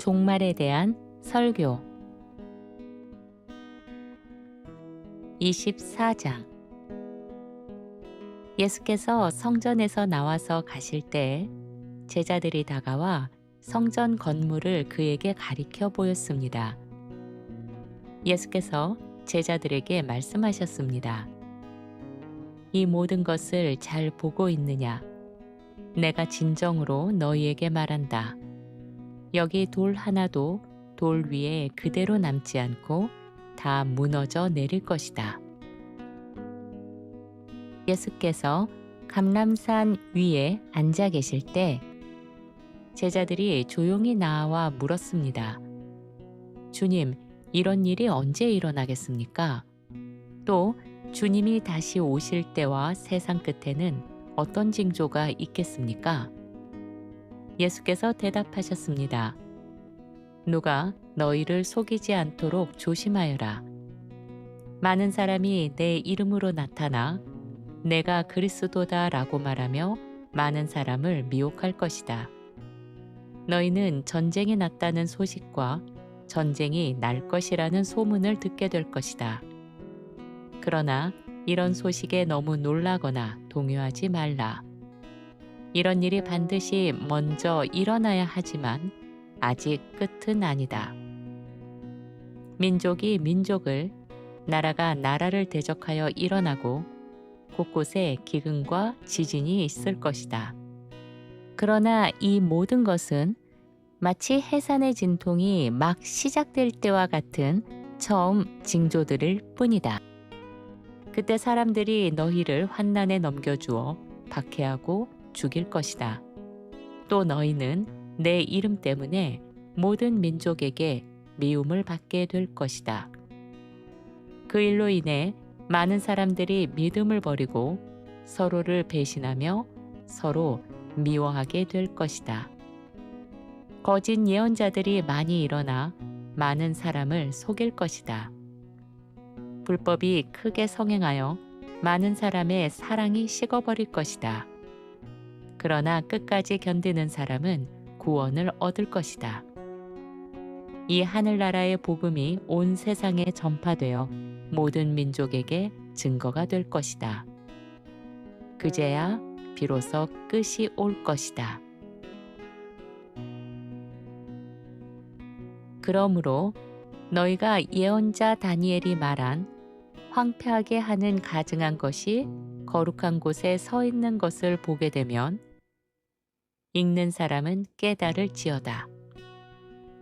종말에 대한 설교 24장 예수께서 성전에서 나와서 가실 때 제자들이 다가와 성전 건물을 그에게 가리켜 보였습니다. 예수께서 제자들에게 말씀하셨습니다. 이 모든 것을 잘 보고 있느냐? 내가 진정으로 너희에게 말한다. 여기 돌 하나도 돌 위에 그대로 남지 않고 다 무너져 내릴 것이다. 예수께서 감람산 위에 앉아 계실 때 제자들이 조용히 나와 물었습니다. 주님, 이런 일이 언제 일어나겠습니까? 또 주님이 다시 오실 때와 세상 끝에는 어떤 징조가 있겠습니까? 예수께서 대답하셨습니다. 누가 너희를 속이지 않도록 조심하여라. 많은 사람이 내 이름으로 나타나 내가 그리스도다라고 말하며 많은 사람을 미혹할 것이다. 너희는 전쟁이 났다는 소식과 전쟁이 날 것이라는 소문을 듣게 될 것이다. 그러나 이런 소식에 너무 놀라거나 동요하지 말라. 이런 일이 반드시 먼저 일어나야 하지만 아직 끝은 아니다. 민족이 민족을, 나라가 나라를 대적하여 일어나고 곳곳에 기근과 지진이 있을 것이다. 그러나 이 모든 것은 마치 해산의 진통이 막 시작될 때와 같은 처음 징조들일 뿐이다. 그때 사람들이 너희를 환난에 넘겨주어 박해하고 죽일 것이다. 또 너희는 내 이름 때문에 모든 민족에게 미움을 받게 될 것이다. 그 일로 인해 많은 사람들이 믿음을 버리고 서로를 배신하며 서로 미워하게 될 것이다. 거짓 예언자들이 많이 일어나 많은 사람을 속일 것이다. 불법이 크게 성행하여 많은 사람의 사랑이 식어버릴 것이다. 그러나 끝까지 견디는 사람은 구원을 얻을 것이다. 이 하늘나라의 복음이 온 세상에 전파되어 모든 민족에게 증거가 될 것이다. 그제야 비로소 끝이 올 것이다. 그러므로 너희가 예언자 다니엘이 말한 황폐하게 하는 가증한 것이 거룩한 곳에 서 있는 것을 보게 되면 읽는 사람은 깨달을지어다.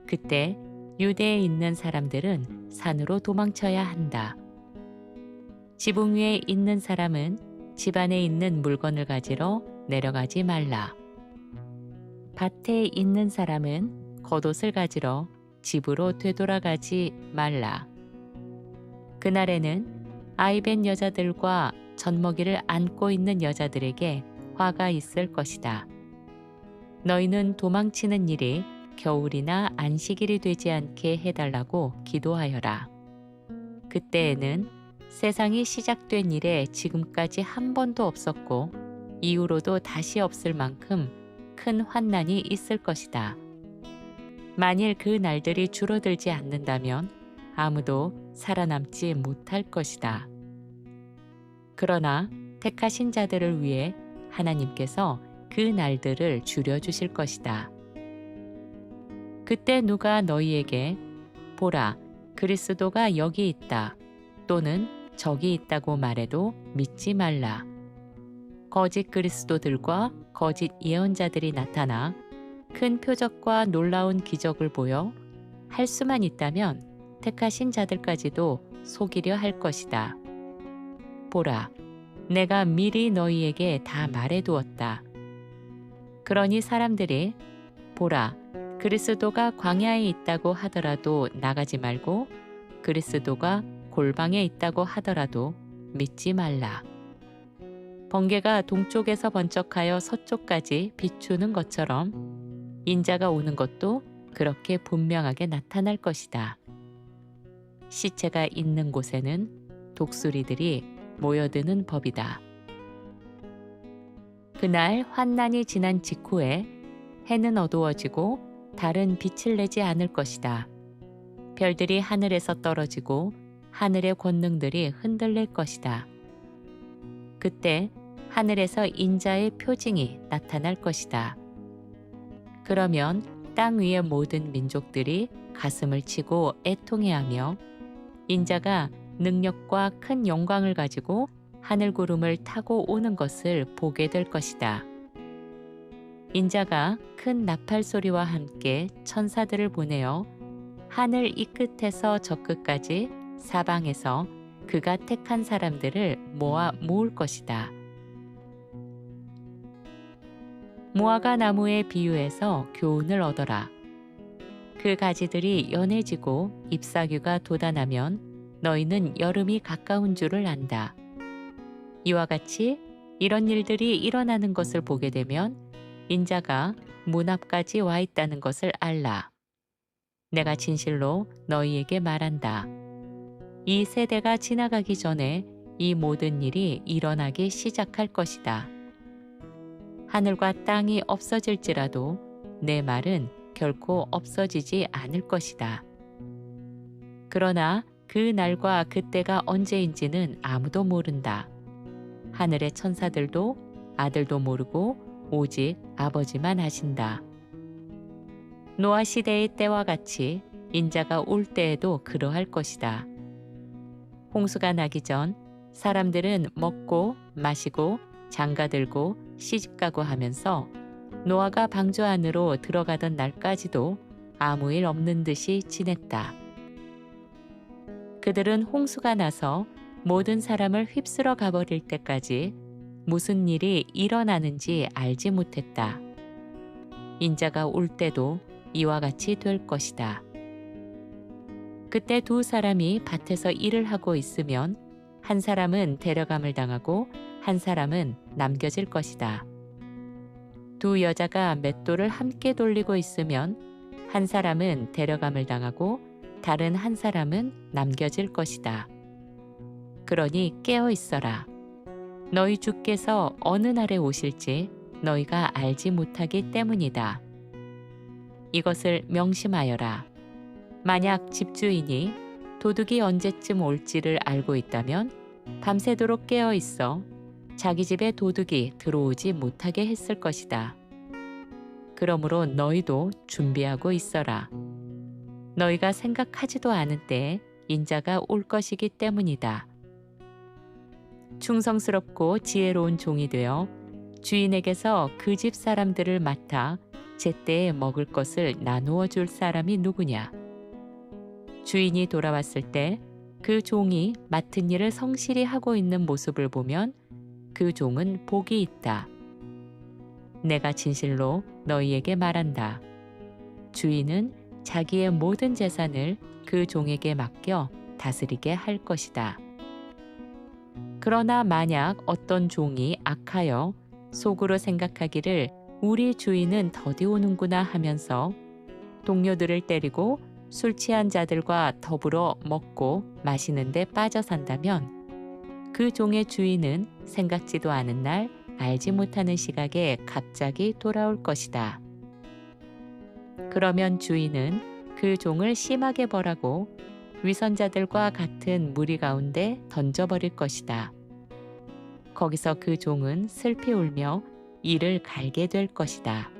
그때 유대에 있는 사람들은 산으로 도망쳐야 한다. 지붕 위에 있는 사람은 집 안에 있는 물건을 가지러 내려가지 말라. 밭에 있는 사람은 겉옷을 가지러 집으로 되돌아가지 말라. 그날에는 아이벤 여자들과 젖먹이를 안고 있는 여자들에게 화가 있을 것이다. 너희는 도망치는 일이 겨울이나 안식일이 되지 않게 해달라고 기도하여라. 그때에는 세상이 시작된 이래 지금까지 한 번도 없었고 이후로도 다시 없을 만큼 큰 환난이 있을 것이다. 만일 그 날들이 줄어들지 않는다면 아무도 살아남지 못할 것이다. 그러나 택하신 자들을 위해 하나님께서 그 날들을 줄여주실 것이다. 그때 누가 너희에게 보라, 그리스도가 여기 있다 또는 저기 있다고 말해도 믿지 말라. 거짓 그리스도들과 거짓 예언자들이 나타나 큰 표적과 놀라운 기적을 보여 할 수만 있다면 택하신 자들까지도 속이려 할 것이다. 보라, 내가 미리 너희에게 다 말해두었다. 그러니 사람들이 보라, 그리스도가 광야에 있다고 하더라도 나가지 말고 그리스도가 골방에 있다고 하더라도 믿지 말라. 번개가 동쪽에서 번쩍하여 서쪽까지 비추는 것처럼 인자가 오는 것도 그렇게 분명하게 나타날 것이다. 시체가 있는 곳에는 독수리들이 모여드는 법이다. 그날 환난이 지난 직후에 해는 어두워지고 달은 빛을 내지 않을 것이다. 별들이 하늘에서 떨어지고 하늘의 권능들이 흔들릴 것이다. 그때 하늘에서 인자의 표징이 나타날 것이다. 그러면 땅 위의 모든 민족들이 가슴을 치고 애통해하며 인자가 능력과 큰 영광을 가지고 하늘 구름을 타고 오는 것을 보게 될 것이다. 인자가 큰 나팔 소리와 함께 천사들을 보내어 하늘 이 끝에서 저 끝까지 사방에서 그가 택한 사람들을 모아 모을 것이다. 무화과 나무의 비유에서 교훈을 얻어라. 그 가지들이 연해지고 잎사귀가 돋아나면 너희는 여름이 가까운 줄을 안다. 이와 같이 이런 일들이 일어나는 것을 보게 되면 인자가 문 앞까지 와 있다는 것을 알라. 내가 진실로 너희에게 말한다. 이 세대가 지나가기 전에 이 모든 일이 일어나기 시작할 것이다. 하늘과 땅이 없어질지라도 내 말은 결코 없어지지 않을 것이다. 그러나 그 날과 그때가 언제인지는 아무도 모른다. 하늘의 천사들도 아들도 모르고 오직 아버지만 아신다. 노아 시대의 때와 같이 인자가 올 때에도 그러할 것이다. 홍수가 나기 전 사람들은 먹고 마시고 장가들고 시집가고 하면서 노아가 방주 안으로 들어가던 날까지도 아무 일 없는 듯이 지냈다. 그들은 홍수가 나서 모든 사람을 휩쓸어 가버릴 때까지 무슨 일이 일어나는지 알지 못했다. 인자가 올 때도 이와 같이 될 것이다. 그때 두 사람이 밭에서 일을 하고 있으면 한 사람은 데려감을 당하고 한 사람은 남겨질 것이다. 두 여자가 맷돌을 함께 돌리고 있으면 한 사람은 데려감을 당하고 다른 한 사람은 남겨질 것이다. 그러니 깨어 있어라. 너희 주께서 어느 날에 오실지 너희가 알지 못하기 때문이다. 이것을 명심하여라. 만약 집주인이 도둑이 언제쯤 올지를 알고 있다면 밤새도록 깨어 있어 자기 집에 도둑이 들어오지 못하게 했을 것이다. 그러므로 너희도 준비하고 있어라. 너희가 생각하지도 않은 때에 인자가 올 것이기 때문이다. 충성스럽고 지혜로운 종이 되어 주인에게서 그 집 사람들을 맡아 제때에 먹을 것을 나누어 줄 사람이 누구냐? 주인이 돌아왔을 때 그 종이 맡은 일을 성실히 하고 있는 모습을 보면 그 종은 복이 있다. 내가 진실로 너희에게 말한다. 주인은 자기의 모든 재산을 그 종에게 맡겨 다스리게 할 것이다. 그러나 만약 어떤 종이 악하여 속으로 생각하기를 우리 주인은 더디 오는구나 하면서 동료들을 때리고 술 취한 자들과 더불어 먹고 마시는 데 빠져 산다면 그 종의 주인은 생각지도 않은 날 알지 못하는 시각에 갑자기 돌아올 것이다. 그러면 주인은 그 종을 심하게 벌하고 위선자들과 같은 무리 가운데 던져버릴 것이다. 거기서 그 종은 슬피 울며 이를 갈게 될 것이다.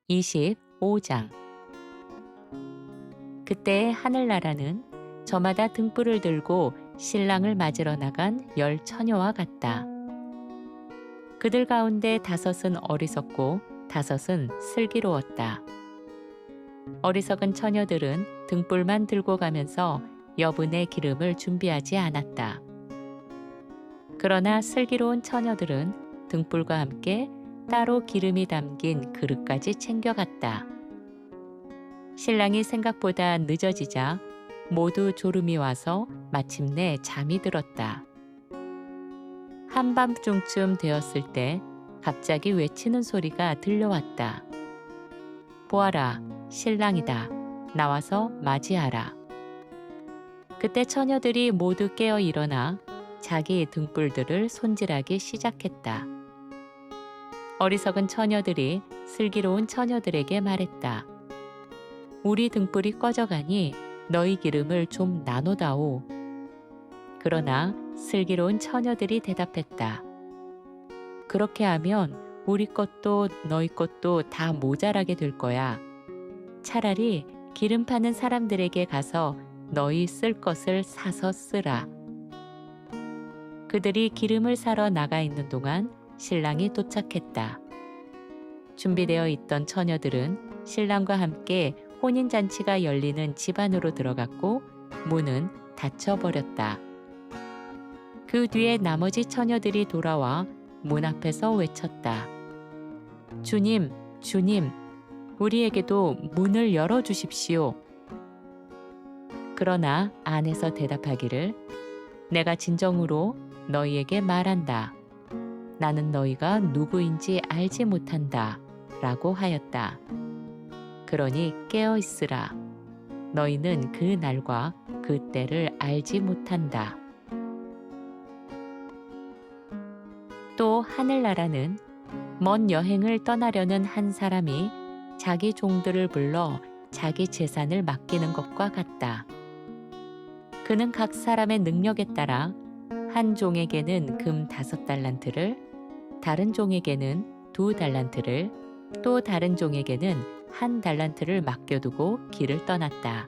25장. 그때 하늘나라는 저마다 등불을 들고 신랑을 맞으러 나간 10 처녀와 같다. 그들 가운데 5은 어리석고 5은 슬기로웠다. 어리석은 처녀들은 등불만 들고 가면서 여분의 기름을 준비하지 않았다. 그러나 슬기로운 처녀들은 등불과 함께 따로 기름이 담긴 그릇까지 챙겨갔다. 신랑이 생각보다 늦어지자 모두 졸음이 와서 마침내 잠이 들었다. 한밤중쯤 되었을 때 갑자기 외치는 소리가 들려왔다. 보아라, 신랑이다. 나와서 맞이하라. 그때 처녀들이 모두 깨어 일어나 자기 등불들을 손질하기 시작했다. 어리석은 처녀들이 슬기로운 처녀들에게 말했다. 우리 등불이 꺼져가니 너희 기름을 좀 나눠다오. 그러나 슬기로운 처녀들이 대답했다. 그렇게 하면 우리 것도 너희 것도 다 모자라게 될 거야. 차라리 기름 파는 사람들에게 가서 너희 쓸 것을 사서 쓰라. 그들이 기름을 사러 나가 있는 동안 신랑이 도착했다. 준비되어 있던 처녀들은 신랑과 함께 혼인잔치가 열리는 집 안으로 들어갔고 문은 닫혀버렸다. 그 뒤에 나머지 처녀들이 돌아와 문 앞에서 외쳤다. 주님, 주님, 우리에게도 문을 열어주십시오. 그러나 안에서 대답하기를 내가 진정으로 너희에게 말한다. 나는 너희가 누구인지 알지 못한다. 라고 하였다. 그러니 깨어 있으라. 너희는 그 날과 그 때를 알지 못한다. 또 하늘나라는 먼 여행을 떠나려는 한 사람이 자기 종들을 불러 자기 재산을 맡기는 것과 같다. 그는 각 사람의 능력에 따라 한 종에게는 금 5달란트를, 다른 종에게는 2달란트를, 또 다른 종에게는 1달란트를 맡겨두고 길을 떠났다.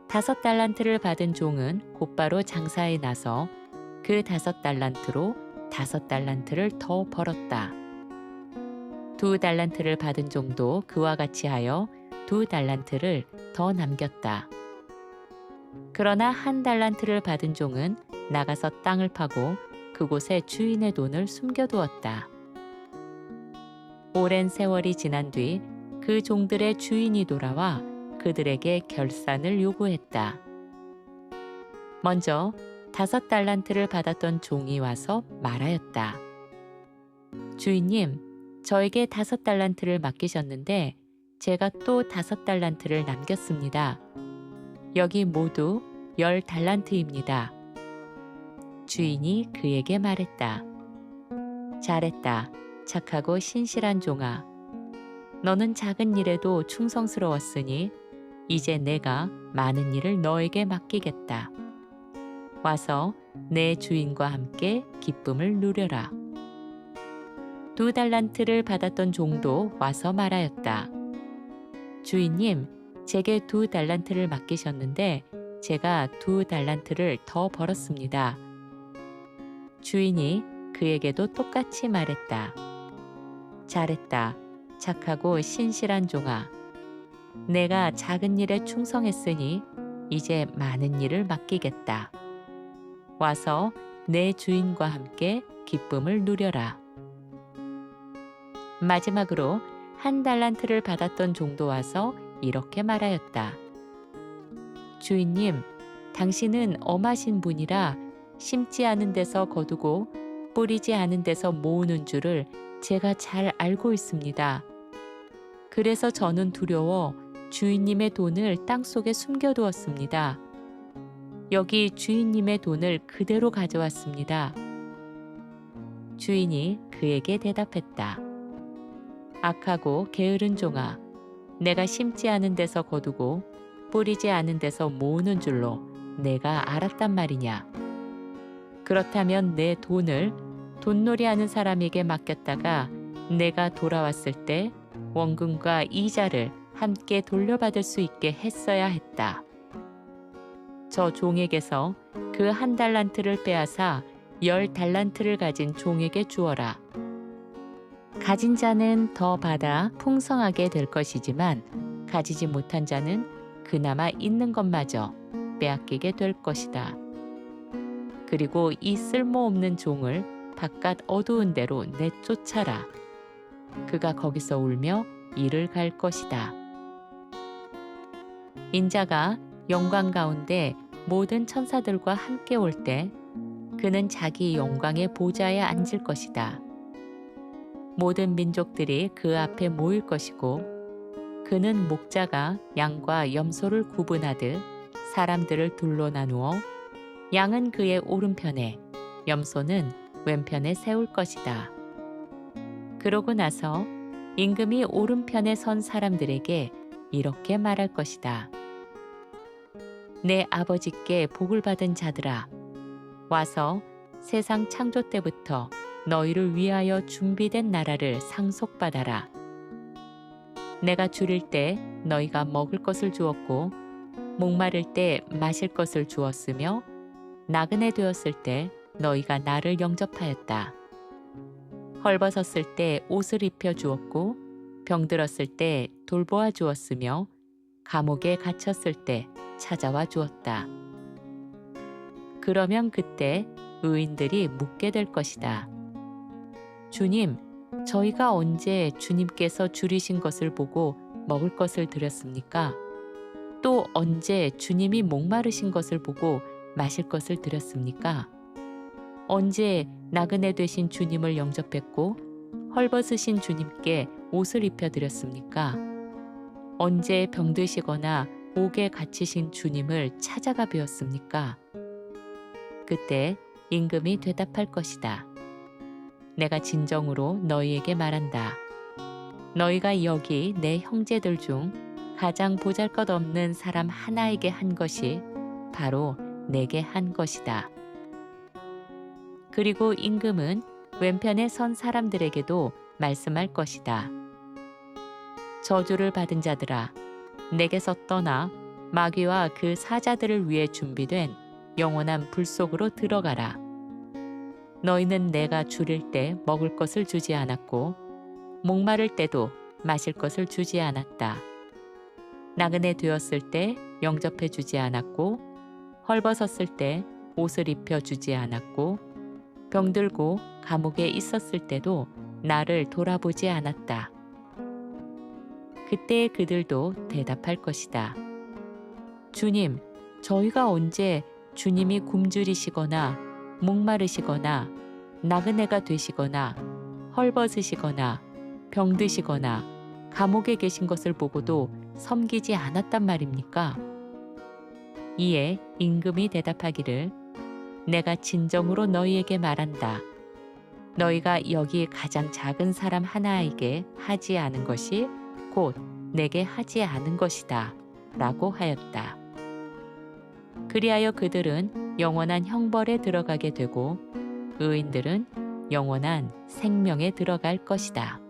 5달란트를 받은 종은 곧바로 장사에 나서 그 5달란트로 5달란트를 더 벌었다. 2달란트를 받은 종도 그와 같이 하여 2달란트를 더 남겼다. 그러나 1달란트를 받은 종은 나가서 땅을 파고 그곳에 주인의 돈을 숨겨두었다. 오랜 세월이 지난 뒤 그 종들의 주인이 돌아와 그들에게 결산을 요구했다. 먼저 5달란트를 받았던 종이 와서 말하였다. 주인님, 저에게 5달란트를 맡기셨는데 제가 또 5달란트를 남겼습니다. 여기 모두 10달란트입니다. 주인이 그에게 말했다. 잘했다. 착하고 신실한 종아. 너는 작은 일에도 충성스러웠으니 이제 내가 많은 일을 너에게 맡기겠다. 와서 내 주인과 함께 기쁨을 누려라. 2달란트를 받았던 종도 와서 말하였다. 주인님, 제게 2달란트를 맡기셨는데 제가 2달란트를 더 벌었습니다. 주인이 그에게도 똑같이 말했다. 잘했다. 착하고 신실한 종아. 내가 작은 일에 충성했으니 이제 많은 일을 맡기겠다. 와서 내 주인과 함께 기쁨을 누려라. 마지막으로 1달란트를 받았던 종도 와서 이렇게 말하였다. 주인님, 당신은 엄하신 분이라 심지 않은 데서 거두고 뿌리지 않은 데서 모으는 줄을 제가 잘 알고 있습니다. 그래서 저는 두려워 주인님의 돈을 땅속에 숨겨두었습니다. 여기 주인님의 돈을 그대로 가져왔습니다. 주인이 그에게 대답했다. 악하고 게으른 종아, 내가 심지 않은 데서 거두고 뿌리지 않은 데서 모으는 줄로 내가 알았단 말이냐. 그렇다면 내 돈을 돈놀이하는 사람에게 맡겼다가 내가 돌아왔을 때 원금과 이자를 함께 돌려받을 수 있게 했어야 했다. 저 종에게서 그 1달란트를 빼앗아 10달란트를 가진 종에게 주어라. 가진 자는 더 받아 풍성하게 될 것이지만 가지지 못한 자는 그나마 있는 것마저 빼앗기게 될 것이다. 그리고 이 쓸모없는 종을 바깥 어두운 데로 내쫓아라. 그가 거기서 울며 이를 갈 것이다. 인자가 영광 가운데 모든 천사들과 함께 올 때 그는 자기 영광의 보좌에 앉을 것이다. 모든 민족들이 그 앞에 모일 것이고 그는 목자가 양과 염소를 구분하듯 사람들을 둘로 나누어 양은 그의 오른편에 염소는 왼편에 세울 것이다. 그러고 나서 임금이 오른편에 선 사람들에게 이렇게 말할 것이다. 내 아버지께 복을 받은 자들아, 와서 세상 창조 때부터 너희를 위하여 준비된 나라를 상속받아라. 내가 줄일 때 너희가 먹을 것을 주었고, 목마를 때 마실 것을 주었으며, 나그네 되었을 때 너희가 나를 영접하였다. 헐벗었을 때 옷을 입혀 주었고, 병들었을 때 돌보아 주었으며, 감옥에 갇혔을 때 찾아와 주었다. 그러면 그때 의인들이 묻게 될 것이다. 주님, 저희가 언제 주님께서 줄이신 것을 보고 먹을 것을 드렸습니까? 또 언제 주님이 목마르신 것을 보고 마실 것을 드렸습니까? 언제 나그네 되신 주님을 영접했고 헐벗으신 주님께 옷을 입혀 드렸습니까? 언제 병드시거나 옥에 갇히신 주님을 찾아가 뵈었습니까? 그때 임금이 대답할 것이다. 내가 진정으로 너희에게 말한다. 너희가 여기 내 형제들 중 가장 보잘것없는 사람 하나에게 한 것이 바로 내게 한 것이다. 그리고 임금은 왼편에 선 사람들에게도 말씀할 것이다. 저주를 받은 자들아, 내게서 떠나 마귀와 그 사자들을 위해 준비된 영원한 불 속으로 들어가라. 너희는 내가 줄일 때 먹을 것을 주지 않았고, 목마를 때도 마실 것을 주지 않았다. 나그네 되었을 때 영접해 주지 않았고, 헐벗었을 때 옷을 입혀 주지 않았고, 병들고 감옥에 있었을 때도 나를 돌아보지 않았다. 그때 그들도 대답할 것이다. 주님, 저희가 언제 주님이 굶주리시거나 목마르시거나 나그네가 되시거나 헐벗으시거나 병드시거나 감옥에 계신 것을 보고도 섬기지 않았단 말입니까? 이에 임금이 대답하기를 내가 진정으로 너희에게 말한다. 너희가 여기 가장 작은 사람 하나에게 하지 않은 것이 곧 내게 하지 않은 것이다. 라고 하였다. 그리하여 그들은 영원한 형벌에 들어가게 되고 의인들은 영원한 생명에 들어갈 것이다.